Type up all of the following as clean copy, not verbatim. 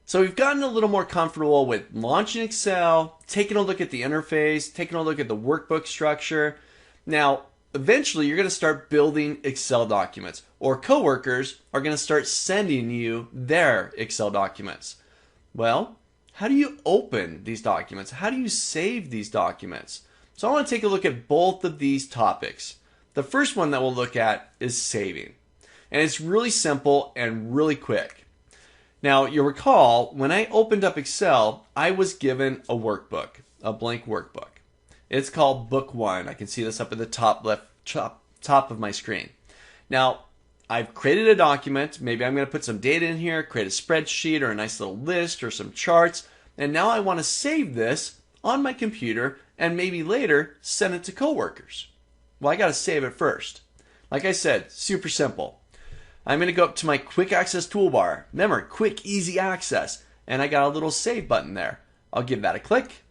So we've gotten a little more comfortable with launching Excel, taking a look at the interface, taking a look at the workbook structure. Now, eventually you're going to start building Excel documents, or coworkers are going to start sending you their Excel documents. Well, how do you open these documents? How do you save these documents? So I want to take a look at both of these topics. The first one that we'll look at is saving. And it's really simple and really quick. Now, you'll recall, when I opened up Excel, I was given a workbook, a blank workbook. It's called Book 1. I can see this up at the top left top of my screen. Now, I've created a document. Maybe I'm going to put some data in here, create a spreadsheet or a nice little list or some charts. And now I want to save this on my computer and maybe later send it to coworkers. Well, I got to save it first. Like I said, super simple. I'm going to go up to my quick access toolbar. Remember, quick, easy access. And I got a little save button there. I'll give that a click.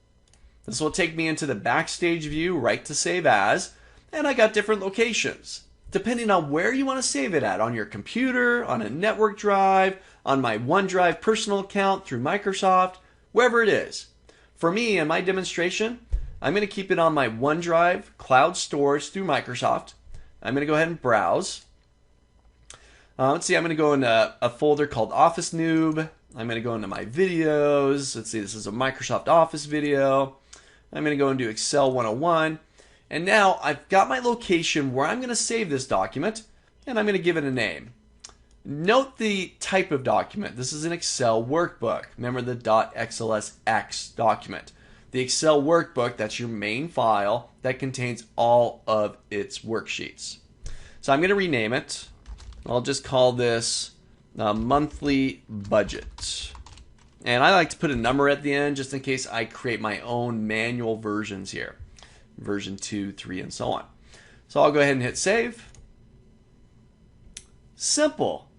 This will take me into the backstage view, right to save as. And I got different locations. Depending on where you want to save it at, on your computer, on a network drive, on my OneDrive personal account through Microsoft, wherever it is. For me, in my demonstration, I'm going to keep it on my OneDrive cloud storage through Microsoft. I'm going to go ahead and browse. Let's see, I'm going to go into a folder called Office Noob. I'm going to go into my videos. Let's see, this is a Microsoft Office video. I'm going to go into Excel 101. And now I've got my location where I'm going to save this document, and I'm going to give it a name. Note the type of document. This is an Excel workbook. Remember the .xlsx document. The Excel workbook, that's your main file that contains all of its worksheets. So I'm going to rename it. I'll just call this monthly budget. And I like to put a number at the end just in case I create my own manual versions here. Version 2, 3, and so on. So I'll go ahead and hit save. Simple.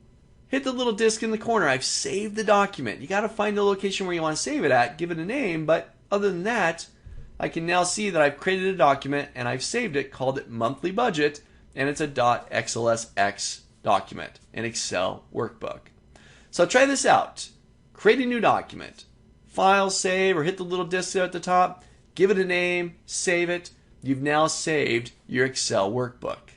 Hit the little disc in the corner. I've saved the document. You got to find the location where you want to save it at, give it a name, but other than that, I can now see that I've created a document and I've saved it, called it monthly budget, and it's a .xlsx document, an Excel workbook. So try this out. Create a new document. File, save, or hit the little disc there at the top. Give it a name, save it. You've now saved your Excel workbook.